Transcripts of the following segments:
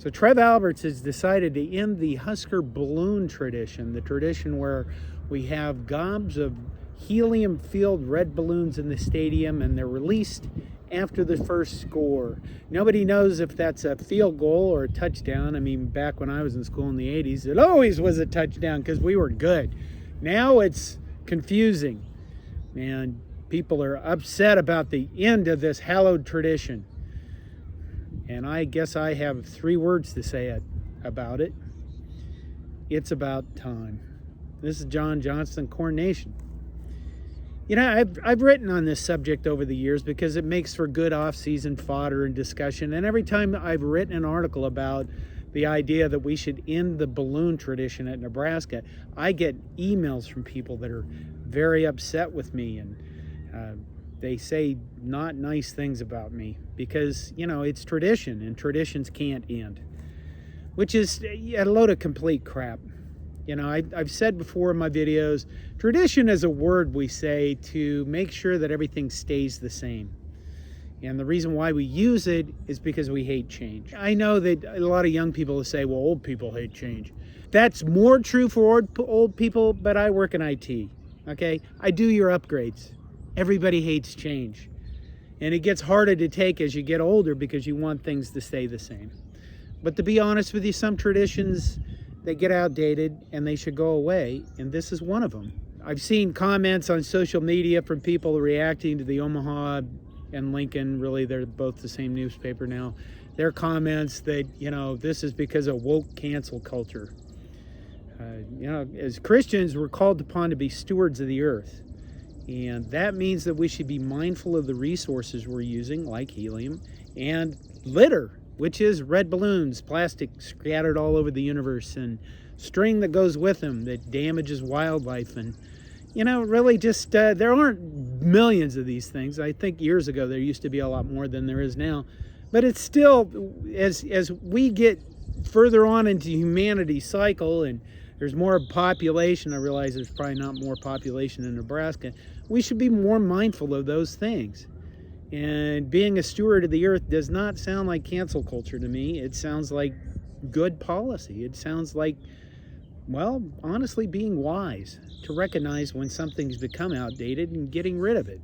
So Trev Alberts has decided to end the Husker balloon tradition, the tradition where we have gobs of helium-filled red balloons in the stadium and they're released after the first score. Nobody knows if that's a field goal or a touchdown. I mean, back when I was in school in the 80s, it always was a touchdown because we were good. Now it's confusing, and people are upset about the end of this hallowed tradition. And I guess I have 3 words to say about it. It's about time. This is John Johnston, CornNation. You know, I've written on this subject over the years because it makes for good off-season fodder and discussion. And every time I've written an article about the idea that we should end the balloon tradition at Nebraska, I get emails from people that are very upset with me, and they say not nice things about me because, you know, it's tradition and traditions can't end, which is a load of complete crap. You know, I've said before in my videos, tradition is a word we say to make sure that everything stays the same. And the reason why we use it is because we hate change. I know that a lot of young people will say, well, old people hate change. That's more true for old people, but I work in IT, okay? I do your upgrades. Everybody hates change. And it gets harder to take as you get older because you want things to stay the same. But to be honest with you, some traditions, they get outdated and they should go away, and this is one of them. I've seen comments on social media from people reacting to the Omaha and Lincoln, really they're both the same newspaper now, their comments that, you know, this is because of woke cancel culture. You know, as Christians, we're called upon to be stewards of the earth. And that means that we should be mindful of the resources we're using, like helium, and litter, which is red balloons, plastic scattered all over the universe, and string that goes with them that damages wildlife. And, you know, really just, there aren't millions of these things. I think years ago there used to be a lot more than there is now. But it's still, as we get further on into humanity's cycle and there's more population, I realize there's probably not more population in Nebraska, we should be more mindful of those things. And being a steward of the earth does not sound like cancel culture to me. It sounds like good policy. It sounds like, well, honestly, being wise to recognize when something's become outdated and getting rid of it.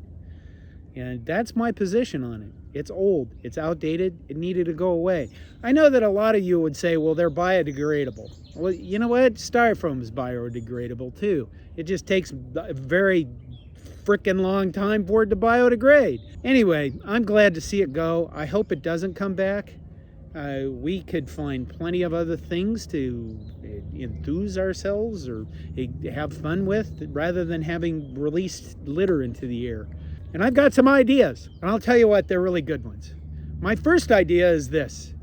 And that's my position on it. It's old, it's outdated, it needed to go away. I know that a lot of you would say, well, they're biodegradable. Well, you know what? Styrofoam is biodegradable too. It just takes a very frickin' long time for it to biodegrade. Anyway, I'm glad to see it go. I hope it doesn't come back. We could find plenty of other things to enthuse ourselves or have fun with rather than having released litter into the air. And I've got some ideas, and I'll tell you what, they're really good ones. My first idea is this.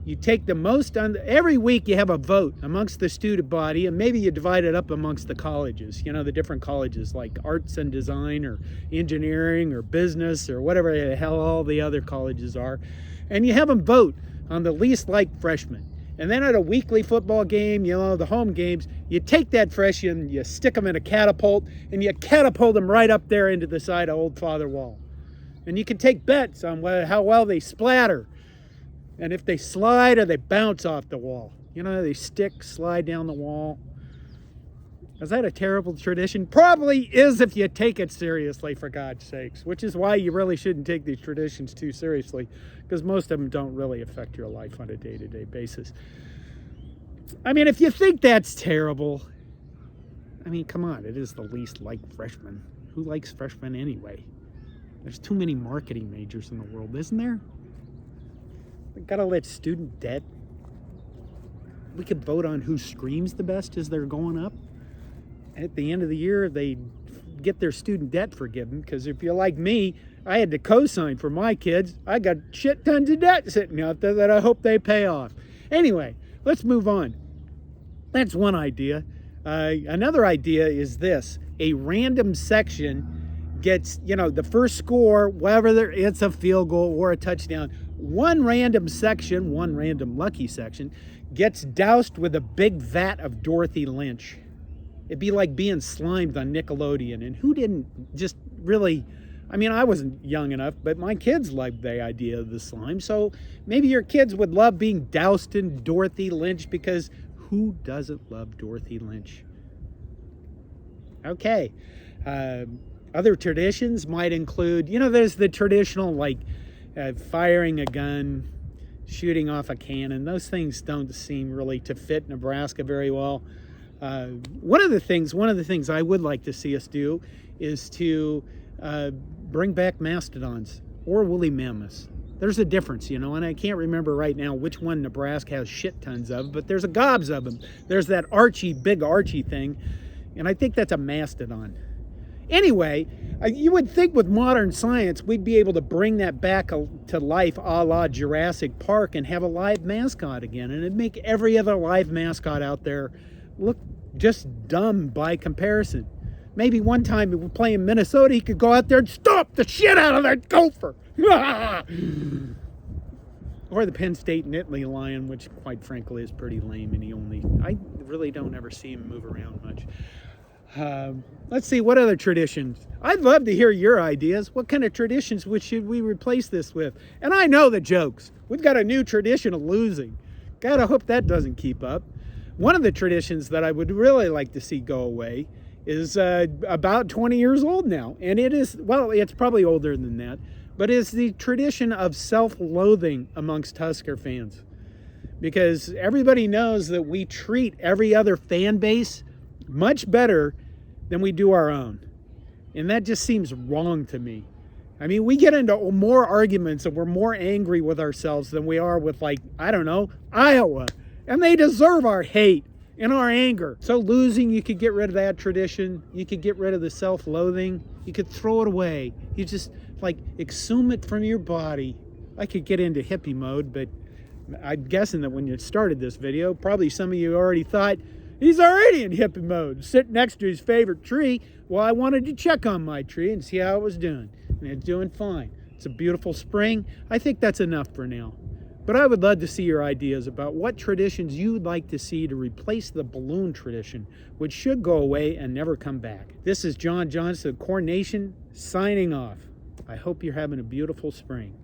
You take the most, every week you have a vote amongst the student body, and maybe you divide it up amongst the colleges, you know, the different colleges like arts and design or engineering or business or whatever the hell all the other colleges are. And you have them vote on the least liked freshman. And then at a weekly football game, you know, the home games, you take that freshman, you stick them in a catapult, and you catapult them right up there into the side of Old Father Wall. And you can take bets on how well they splatter, and if they slide or they bounce off the wall. You know, they slide down the wall. Is that a terrible tradition? Probably is if you take it seriously, for God's sakes, which is why you really shouldn't take these traditions too seriously, because most of them don't really affect your life on a day-to-day basis. I mean, if you think that's terrible, I mean, come on, it is the least liked freshman. Who likes freshmen anyway? There's too many marketing majors in the world, isn't there? We gotta let student debt. We could vote on who screams the best as they're going up. At the end of the year, they get their student debt forgiven, because if you're like me, I had to co-sign for my kids. I got shit tons of debt sitting out there that I hope they pay off. Anyway, let's move on. That's one idea. Another idea is this. A random section gets, you know, the first score, whether it's a field goal or a touchdown, one random section, one random lucky section, gets doused with a big vat of Dorothy Lynch. It'd be like being slimed on Nickelodeon. And who didn't just really I mean, I wasn't young enough, but my kids liked the idea of the slime. So maybe your kids would love being doused in Dorothy Lynch, because who doesn't love Dorothy Lynch? Okay. Other traditions might include, there's the traditional, like firing a gun, shooting off a cannon. Those things don't seem really to fit Nebraska very well. One of the things I would like to see us do is to bring back mastodons or woolly mammoths. There's a difference, and I can't remember right now which one Nebraska has shit tons of, but there's a gobs of them. There's that big Archie thing, and I think that's a mastodon. Anyway, you would think with modern science we'd be able to bring that back to life a la Jurassic Park and have a live mascot again, and it'd make every other live mascot out there look just dumb by comparison. Maybe one time we were playing Minnesota, he could go out there and stomp the shit out of that gopher. Or the Penn State Nittany Lion, which quite frankly is pretty lame, and I really don't ever see him move around much. Let's see, what other traditions? I'd love to hear your ideas. What kind of traditions should we replace this with? And I know the jokes. We've got a new tradition of losing. Gotta hope that doesn't keep up. One of the traditions that I would really like to see go away is about 20 years old now. And it's probably older than that, but it's the tradition of self-loathing amongst Husker fans. Because everybody knows that we treat every other fan base much better than we do our own. And that just seems wrong to me. I mean, we get into more arguments and we're more angry with ourselves than we are with, Iowa. And they deserve our hate and our anger. So losing, you could get rid of that tradition. You could get rid of the self-loathing. You could throw it away. You just, exhume it from your body. I could get into hippie mode, but I'm guessing that when you started this video, probably some of you already thought, he's already in hippie mode, sitting next to his favorite tree. Well, I wanted to check on my tree and see how it was doing. And it's doing fine. It's a beautiful spring. I think that's enough for now. But I would love to see your ideas about what traditions you'd like to see to replace the balloon tradition, which should go away and never come back. This is John Johnson of CornNation signing off. I hope you're having a beautiful spring.